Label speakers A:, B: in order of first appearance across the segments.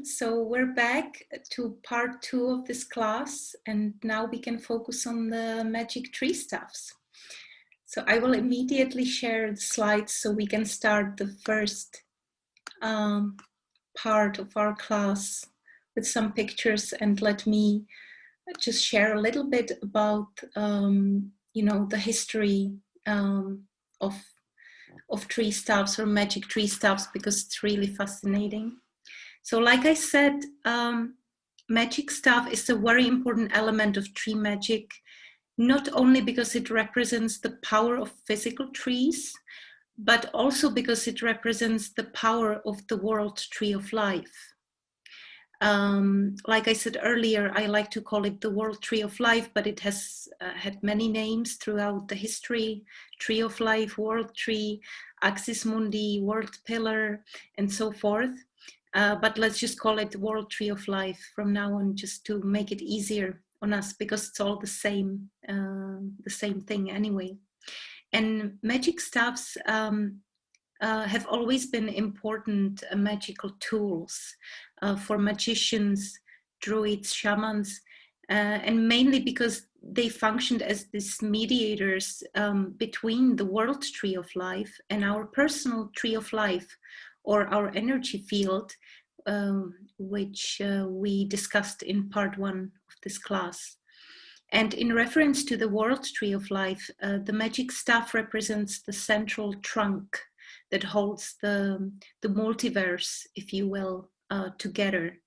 A: So we're back to part 2 of this class, and now we can focus on the magic tree staffs. So I will immediately share the slides so we can start the first part of our class with some pictures, and let me just share a little bit about the history of tree staffs or magic tree staffs, because it's really fascinating. So like I said, magic staff is a very important element of tree magic, not only because it represents the power of physical trees, but also because it represents the power of the world tree of life. Like I said earlier, I like to call it the world tree of life, but it has had many names throughout the history: tree of life, world tree, axis mundi, world pillar, and so forth. But let's just call it the world tree of life from now on, just to make it easier on us, because it's all the same thing anyway. And magic staffs have always been important magical tools for magicians, druids, shamans, and mainly because they functioned as these mediators between the world tree of life and our personal tree of life, or our energy field, which we discussed in part 1 of this class. And in reference to the world tree of life, the magic staff represents the central trunk that holds the multiverse, if you will, together.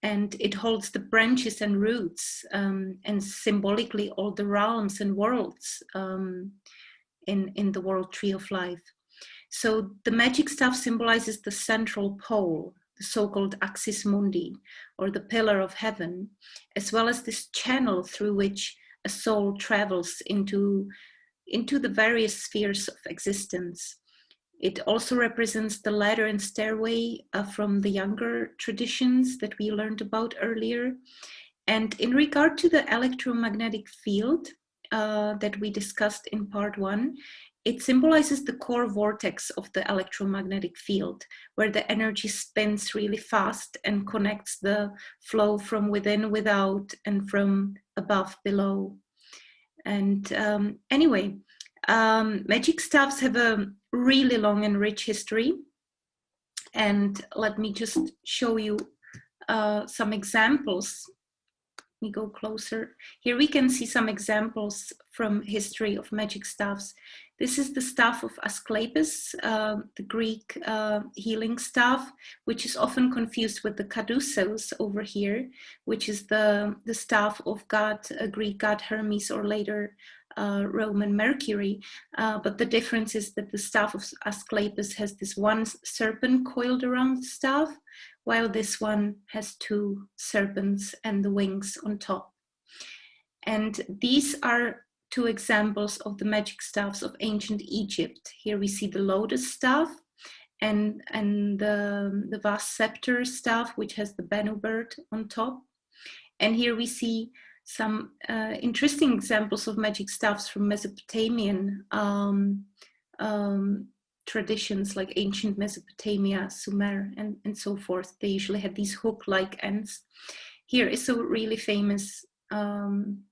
A: And it holds the branches and roots, and symbolically all the realms and worlds in the world tree of life. So the magic staff symbolizes the central pole, the so-called axis mundi, or the pillar of heaven, as well as this channel through which a soul travels into the various spheres of existence. It also represents the ladder and stairway from the younger traditions that we learned about earlier. And in regard to the electromagnetic field that we discussed in part 1, it symbolizes the core vortex of the electromagnetic field, where the energy spins really fast and connects the flow from within, without, and from above, below. And anyway, magic staffs have a really long and rich history. And let me just show you some examples. Let me go closer. Here we can see some examples from history of magic staffs. This is the staff of Asclepius, the Greek healing staff, which is often confused with the caduceus over here, which is the staff of God, Greek god Hermes, or later Roman Mercury. But the difference is that the staff of Asclepius has this one serpent coiled around the staff, while this one has 2 serpents and the wings on top. And these are 2 examples of the magic staffs of ancient Egypt. Here we see the lotus staff and the vast scepter staff, which has the Bennu bird on top. And here we see some interesting examples of magic staffs from Mesopotamian traditions, like ancient Mesopotamia, Sumer, and so forth. They usually had these hook-like ends. Here is a really famous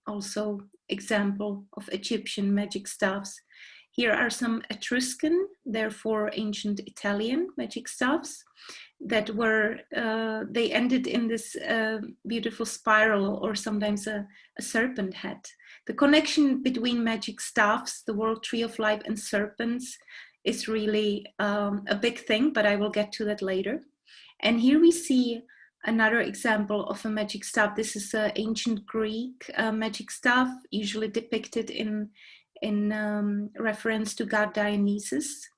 A: also example of Egyptian magic staffs. Here are some Etruscan, therefore ancient Italian magic staffs that were, they ended in this beautiful spiral, or sometimes a serpent head. The connection between magic staffs, the world tree of life, and serpents is really a big thing, but I will get to that later. And here we see another example of a magic staff. This is an ancient Greek magic staff, usually depicted in reference to god Dionysus.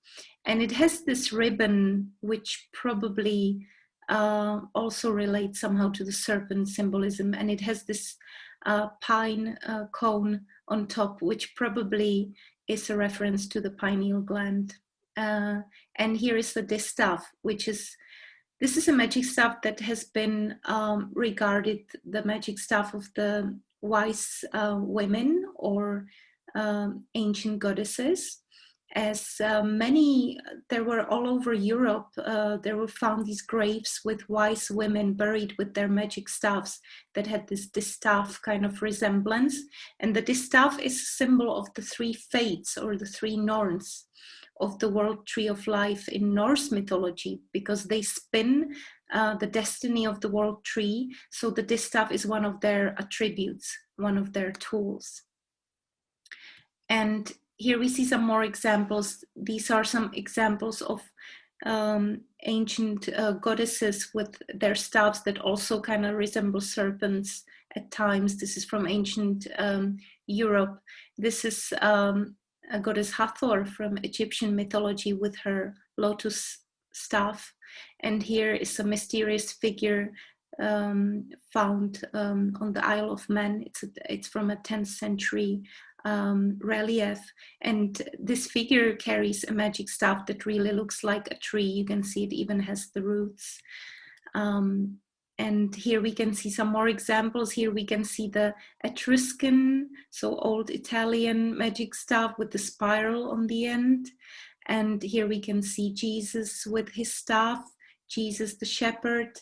A: And it has this ribbon, which probably also relates somehow to the serpent symbolism. And it has this pine cone on top, which probably is a reference to the pineal gland. And here is the distaff, which is, this is a magic staff that has been regarded the magic staff of the wise women, or ancient goddesses. as there were all over Europe, there were found these graves with wise women buried with their magic staffs that had this distaff kind of resemblance. And the distaff is a symbol of the three fates, or the three Norns of the world tree of life in Norse mythology, because they spin the destiny of the world tree. So the distaff is one of their attributes, one of their tools. And here we see some more examples. These are some examples of ancient goddesses with their staffs that also kind of resemble serpents at times. This is from ancient Europe. This is a goddess Hathor from Egyptian mythology with her lotus staff. And here is a mysterious figure found on the Isle of Man. It's from a 10th century relief, and this figure carries a magic staff that really looks like a tree. You can see it even has the roots. And here we can see some more examples. Here we can see the Etruscan, so old Italian magic staff with the spiral on the end. And here we can see Jesus with his staff, Jesus the shepherd.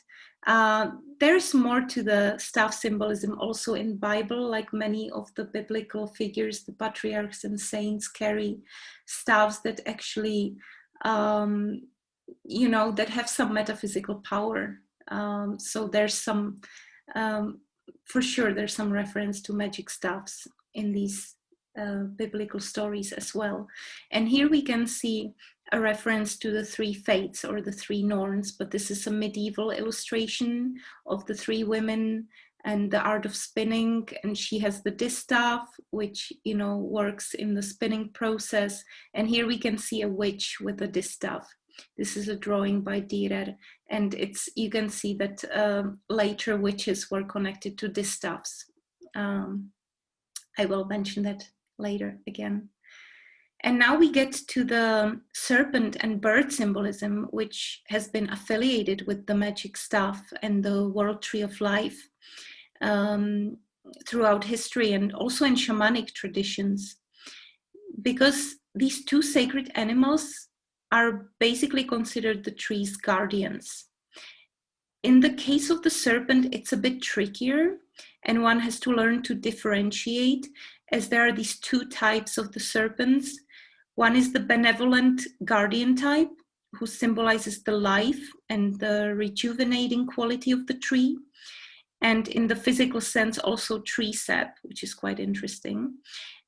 A: There's more to the staff symbolism also in Bible, like many of the biblical figures, the patriarchs and saints carry staffs that actually, that have some metaphysical power. So there's some, for sure, there's some reference to magic staffs in these biblical stories as well. And here we can see a reference to the three fates, or the three Norns, but this is a medieval illustration of the three women and the art of spinning. And she has the distaff, which works in the spinning process. And here we can see a witch with a distaff. This is a drawing by Dürer, and you can see that later witches were connected to distaffs. I will mention that later again. And now we get to the serpent and bird symbolism, which has been affiliated with the magic staff and the world tree of life throughout history, and also in shamanic traditions, because these two sacred animals are basically considered the tree's guardians. In the case of the serpent, it's a bit trickier, and one has to learn to differentiate, as there are these two types of the serpents. One is the benevolent guardian type, who symbolizes the life and the rejuvenating quality of the tree. And in the physical sense, also tree sap, which is quite interesting.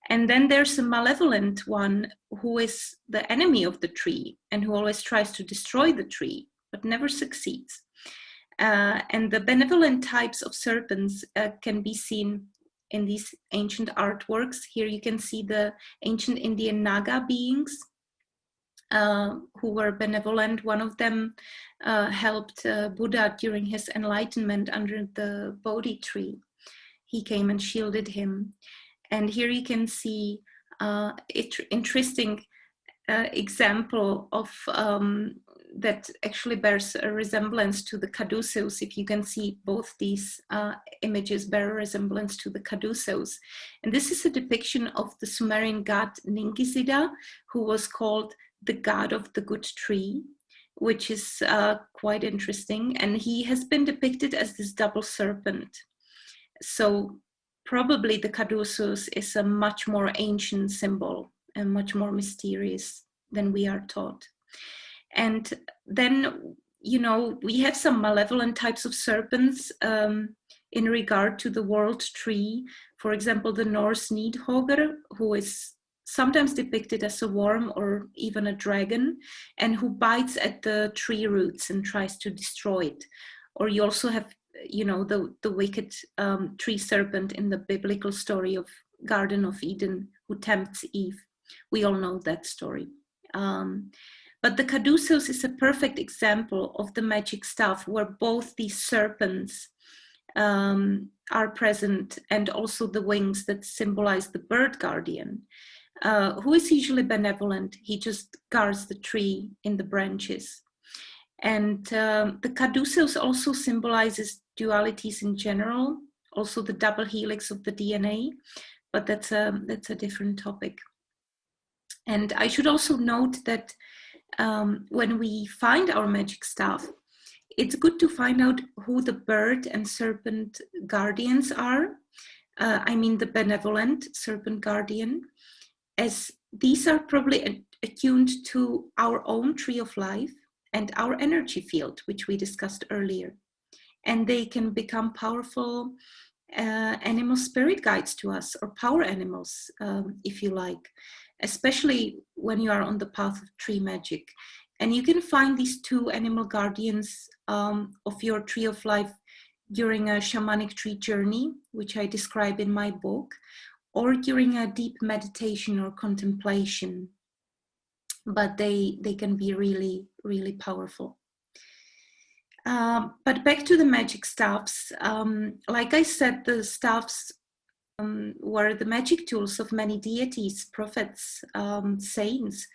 A: And then there's a malevolent one, who is the enemy of the tree and who always tries to destroy the tree, but never succeeds. And the benevolent types of serpents can be seen in these ancient artworks. Here you can see the ancient Indian Naga beings who were benevolent. One of them helped Buddha during his enlightenment under the Bodhi tree. He came and shielded him. And here you can see interesting example of that actually bears a resemblance to the caduceus. If you can see, both these images bear a resemblance to the caduceus. And this is a depiction of the Sumerian god Ningishida, who was called the god of the good tree, which is quite interesting. And he has been depicted as this double serpent. So probably the caduceus is a much more ancient symbol and much more mysterious than we are taught. And then, we have some malevolent types of serpents in regard to the world tree. For example, the Norse Nidhogger, who is sometimes depicted as a worm or even a dragon, and who bites at the tree roots and tries to destroy it. Or you also have, the wicked tree serpent in the biblical story of Garden of Eden, who tempts Eve. We all know that story. But the caduceus is a perfect example of the magic staff, where both these serpents are present, and also the wings that symbolize the bird guardian, who is usually benevolent. He just guards the tree in the branches. And the caduceus also symbolizes dualities in general, also the double helix of the DNA, but that's a different topic. And I should also note that when we find our magic staff, it's good to find out who the bird and serpent guardians are. I mean the benevolent serpent guardian, as these are probably attuned to our own tree of life and our energy field, which we discussed earlier. And they can become powerful animal spirit guides to us, or power animals, if you like, especially when you are on the path of tree magic. And you can find these two animal guardians of your tree of life during a shamanic tree journey, which I describe in my book, or during a deep meditation or contemplation. But they can be really, really powerful. But back to the magic staffs. Like I said, the staffs were the magic tools of many deities, prophets, saints,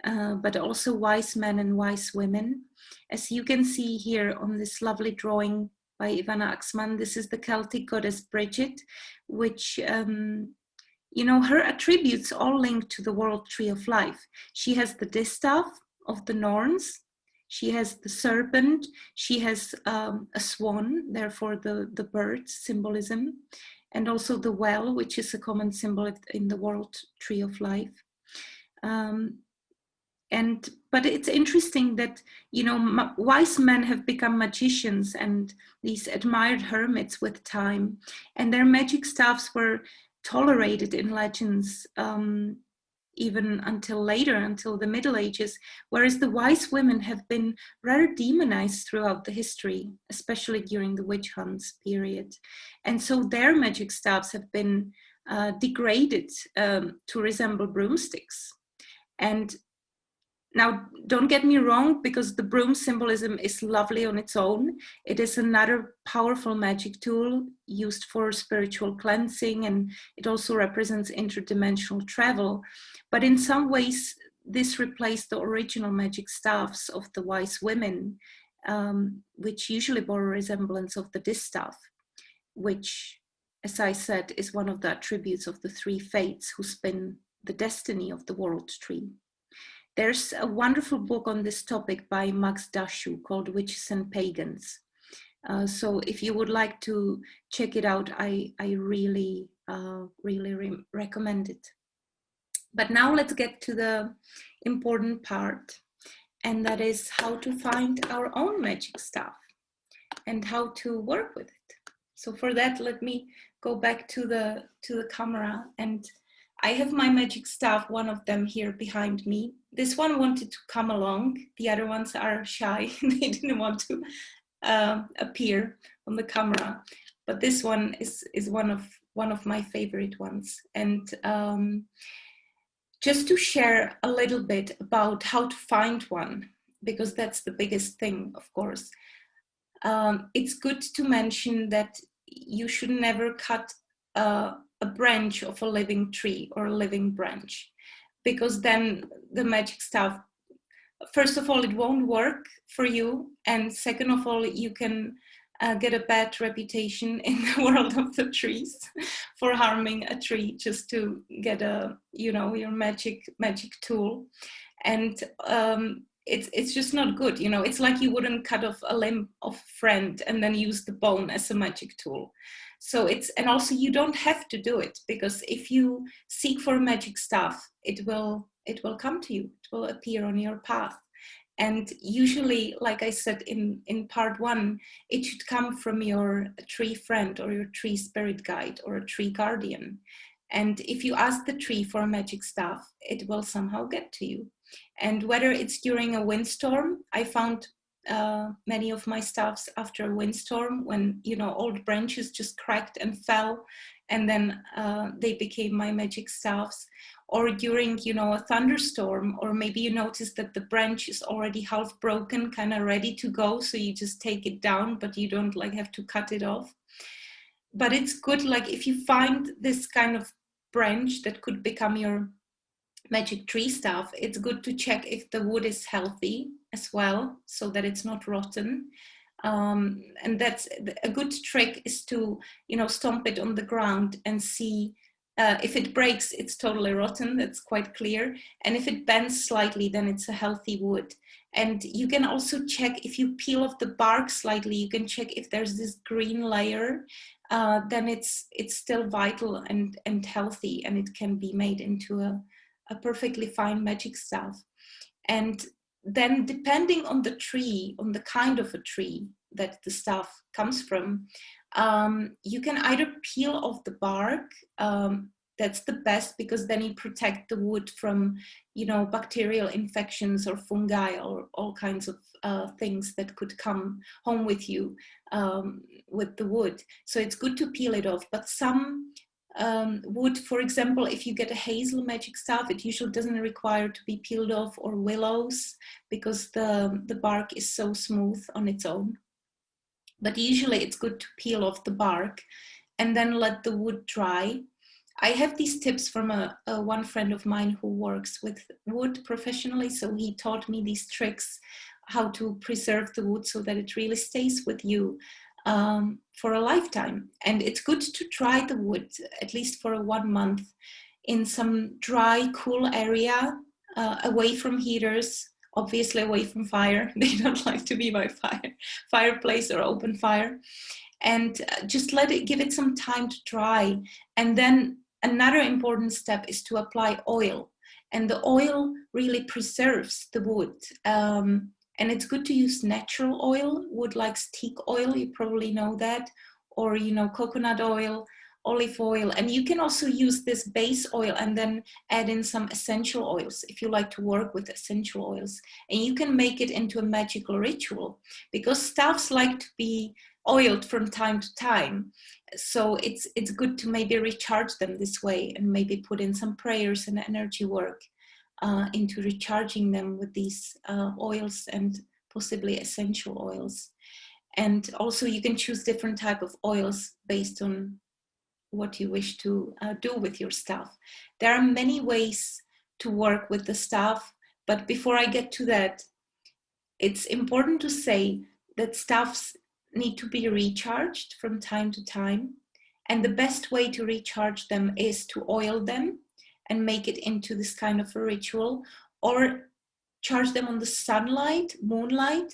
A: but also wise men and wise women. As you can see here on this lovely drawing by Ivana Axman, this is the Celtic goddess Bridget, which, her attributes all linked to the world tree of life. She has the distaff of the Norns, she has the serpent, she has a swan, therefore the bird symbolism, and also the well, which is a common symbol in the world tree of life. But it's interesting that, wise men have become magicians and these admired hermits with time, and their magic staffs were tolerated in legends, even until later, until the Middle Ages, whereas the wise women have been rather demonized throughout the history, especially during the witch hunts period. And so their magic staffs have been degraded to resemble broomsticks. And now, don't get me wrong, because the broom symbolism is lovely on its own. It is another powerful magic tool used for spiritual cleansing, and it also represents interdimensional travel. But in some ways, this replaced the original magic staffs of the wise women, which usually bore a resemblance of the distaff, which, as I said, is one of the attributes of the three fates who spin the destiny of the world tree. There's a wonderful book on this topic by Max Dashu called Witches and Pagans. So if you would like to check it out, I really recommend it. But now let's get to the important part, and that is how to find our own magic staff and how to work with it. So for that, let me go back to the camera, and I have my magic staff, one of them here behind me. This one wanted to come along. The other ones are shy. They didn't want to appear on the camera. But this one is one of my favorite ones. And just to share a little bit about how to find one, because that's the biggest thing, of course. It's good to mention that you should never cut a branch of a living tree or a living branch, because then the magic staff, first of all, it won't work for you, and second of all, you can get a bad reputation in the world of the trees for harming a tree just to get your magic tool. And it's just not good. It's like you wouldn't cut off a limb of a friend and then use the bone as a magic tool. So and also you don't have to do it, because if you seek for magic staff, it will come to you. It will appear on your path. And usually, like I said in part 1, it should come from your tree friend or your tree spirit guide or a tree guardian. And if you ask the tree for a magic staff, it will somehow get to you. And whether it's during a windstorm, I found many of my staffs after a windstorm when, old branches just cracked and fell, and then they became my magic staffs. Or during, a thunderstorm, or maybe you notice that the branch is already half broken, kind of ready to go, so you just take it down, but you don't have to cut it off. But it's good, if you find this kind of branch that could become your magic tree staff, it's good to check if the wood is healthy as well, so that it's not rotten. And that's a good trick, is to stomp it on the ground and see If it breaks, it's totally rotten, that's quite clear. And if it bends slightly, then it's a healthy wood. And you can also check, if you peel off the bark slightly, you can check if there's this green layer, then it's still vital and healthy, and it can be made into a perfectly fine magic staff. And then depending on the tree, on the kind of a tree that the staff comes from, you can either peel off the bark. That's the best, because then you protect the wood from, you know, bacterial infections or fungi or all kinds of things that could come home with you with the wood. So it's good to peel it off. But some wood, for example, if you get a hazel magic staff, it usually doesn't require to be peeled off, or willows, because the bark is so smooth on its own. But usually it's good to peel off the bark and then let the wood dry. I have these tips from one friend of mine who works with wood professionally. So he taught me these tricks, how to preserve the wood so that it really stays with you for a lifetime. And it's good to dry the wood, at least for 1 month, in some dry, cool area, away from heaters, obviously away from fire. They don't like to be by fireplace or open fire. And just give it some time to dry. And then another important step is to apply oil. And the oil really preserves the wood. And it's good to use natural oil. Wood likes teak oil, you probably know that, or, you know, coconut oil, olive oil. And you can also use this base oil and then add in some essential oils if you like to work with essential oils. And you can make it into a magical ritual, because staffs like to be oiled from time to time. So it's good to maybe recharge them this way, and maybe put in some prayers and energy work into recharging them with these oils and possibly essential oils. And also you can choose different type of oils based on what you wish to do with your staff. There are many ways to work with the staff, but before I get to that, it's important to say that staffs need to be recharged from time to time. And the best way to recharge them is to oil them and make it into this kind of a ritual, or charge them on the sunlight, moonlight.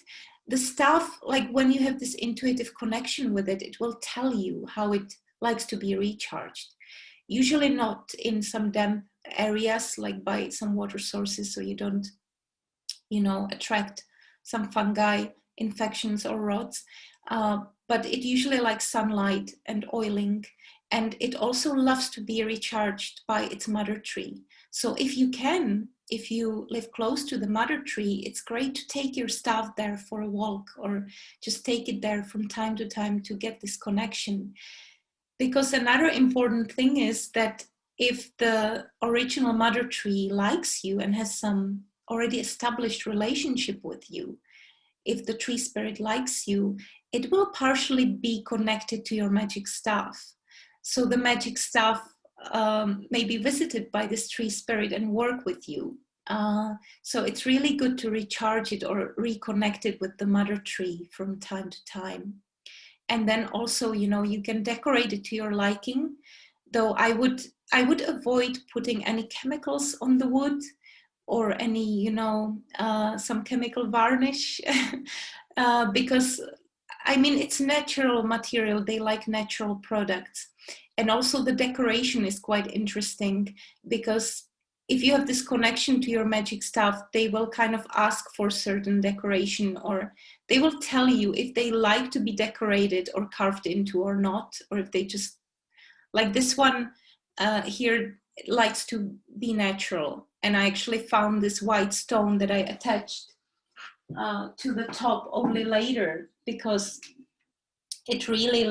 A: The staff, like when you have this intuitive connection with it, it will tell you how it likes to be recharged. Usually not in some damp areas, like by some water sources, so you don't, you know, attract some fungi, infections or rots. But it usually likes sunlight and oiling. And it also loves to be recharged by its mother tree. So if you live close to the mother tree, it's great to take your staff there for a walk, or just take it there from time to time to get this connection. Because another important thing is that if the original mother tree likes you and has some already established relationship with you, if the tree spirit likes you, it will partially be connected to your magic staff. So the magic staff may be visited by this tree spirit and work with you. So it's really good to recharge it or reconnect it with the mother tree from time to time. And then also, you know, you can decorate it to your liking, though I would avoid putting any chemicals on the wood, or any, you know, some chemical varnish, because, I mean, it's natural material. They like natural products. And also the decoration is quite interesting, because if you have this connection to your magic staff, they will kind of ask for certain decoration, or they will tell you if they like to be decorated or carved into or not, or if they just, like this one here likes to be natural. And I actually found this white stone that I attached to the top only later, because it really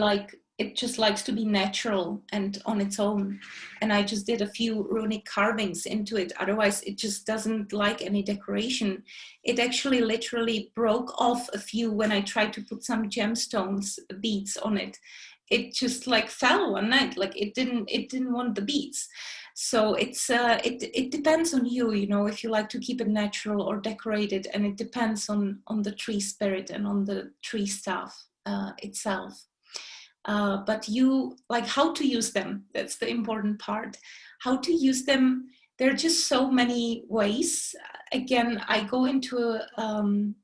A: it just likes to be natural and on its own. And I just did a few runic carvings into it. Otherwise, it just doesn't like any decoration. It actually literally broke off a few when I tried to put some gemstones beads on it. It just like fell one night, like it didn't want the beads. So it depends on you, you know, if you like to keep it natural or decorated, and it depends on the tree spirit and on the tree staff itself. but you, like, how to use them, that's the important part. How to use them, there are just so many ways. Again, I go into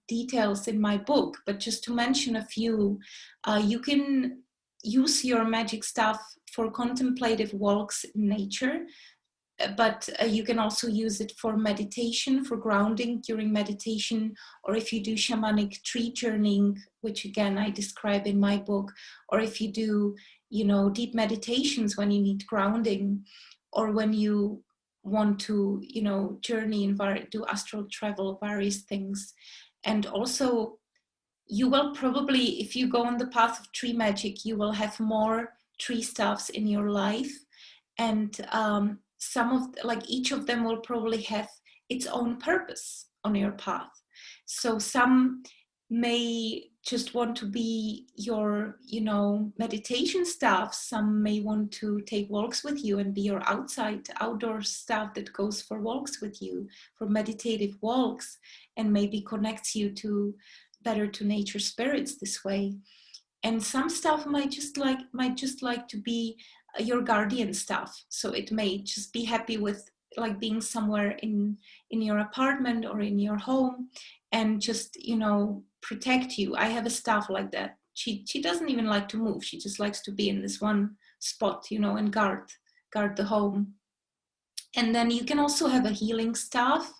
A: details in my book, but just to mention a few, you can use your magic staff for contemplative walks in nature, but you can also use it for meditation, for grounding during meditation, or if you do shamanic tree journeying, which again I describe in my book, or if you do, you know, deep meditations when you need grounding, or when you want to, you know, journey and do astral travel, various things. And also, you will probably, if you go on the path of tree magic, you will have more tree staffs in your life, and some of, like, each of them will probably have its own purpose on your path. So some may just want to be your, you know, meditation staff. Some may want to take walks with you and be your outdoor staff that goes for walks with you, for meditative walks, and maybe connects you to better to nature spirits this way. And some stuff might just like to be your guardian stuff. So it may just be happy with, like, being somewhere in your apartment or in your home and just, you know, protect you. I have a staff like that. She doesn't even like to move. She just likes to be in this one spot, you know, and guard the home. And then you can also have a healing staff.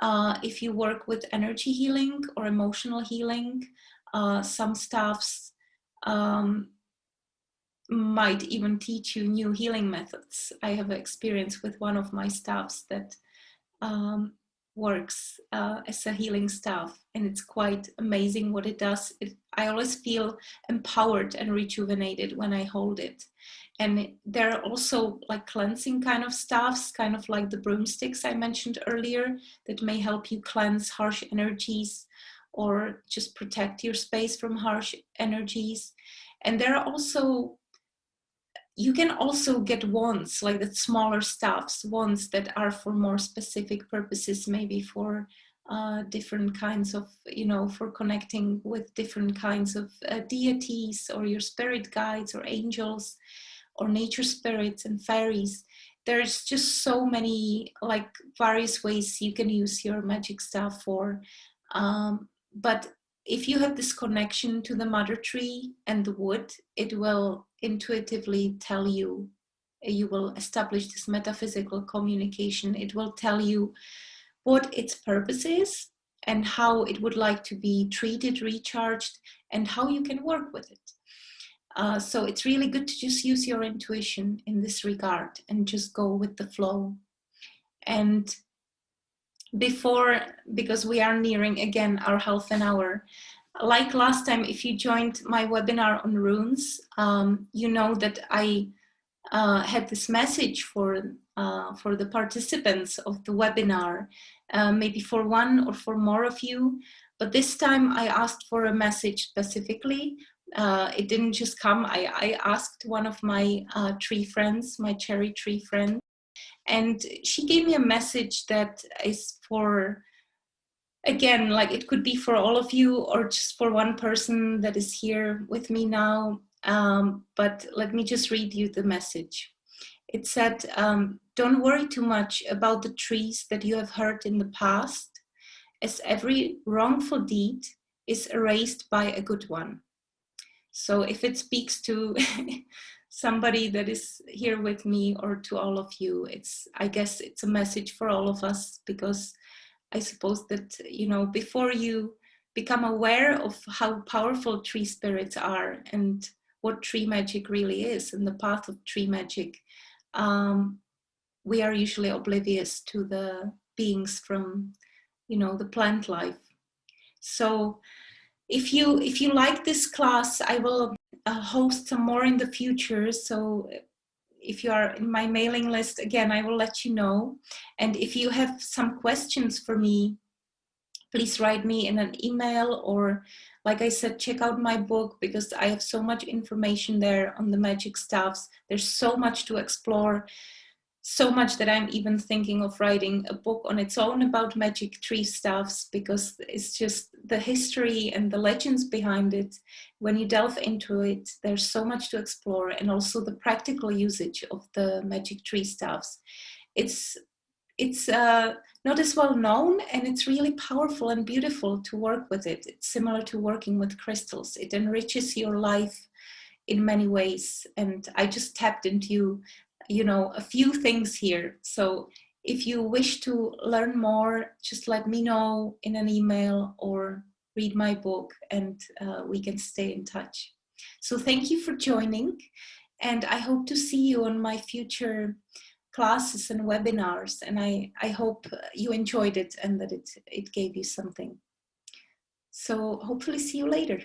A: If you work with energy healing or emotional healing, some staffs might even teach you new healing methods. I have experience with one of my staffs that works as a healing staff, and it's quite amazing what it does. I always feel empowered and rejuvenated when I hold it. And there are also like cleansing kind of staffs, kind of like the broomsticks I mentioned earlier, that may help you cleanse harsh energies or just protect your space from harsh energies. And there are also, you can also get wands, like the smaller staffs, wands that are for more specific purposes, maybe for different kinds of, you know, for connecting with different kinds of deities or your spirit guides or angels or nature spirits and fairies. There's just so many, like, various ways you can use your magic staff for. But if you have this connection to the mother tree and the wood, it will intuitively tell you, you will establish this metaphysical communication. It will tell you what its purpose is and how it would like to be treated, recharged, and how you can work with it. So it's really good to just use your intuition in this regard and just go with the flow. And before, because we are nearing again our half an hour, like last time, if you joined my webinar on runes, you know that I had this message for the participants of the webinar, maybe for one or for more of you. But this time I asked for a message specifically. It didn't just come. I asked one of my tree friends, my cherry tree friend, and she gave me a message that is for, again, like, it could be for all of you or just for one person that is here with me now. But let me just read you the message. It said, don't worry too much about the trees that you have hurt in the past, as every wrongful deed is erased by a good one. So if it speaks to somebody that is here with me or to all of you, I guess it's a message for all of us, because I suppose that, you know, before you become aware of how powerful tree spirits are and what tree magic really is and the path of tree magic, we are usually oblivious to the beings from, you know, the plant life. So if you like this class, I will host some more in the future. So if you are in my mailing list, again, I will let you know. And if you have some questions for me, please write me in an email, or, like I said, check out my book, because I have so much information there on the magic staffs. There's so much to explore. so much that I'm even thinking of writing a book on its own about magic tree staffs, because it's just the history and the legends behind it. When you delve into it, there's so much to explore, and also the practical usage of the magic tree staffs. It's not as well known, and it's really powerful and beautiful to work with it. It's similar to working with crystals. It enriches your life in many ways. And I just tapped into, a few things here. So if you wish to learn more, just let me know in an email or read my book, and we can stay in touch. So thank you for joining, and I hope to see you on my future classes and webinars, and I hope you enjoyed it and that it gave you something. So hopefully see you later.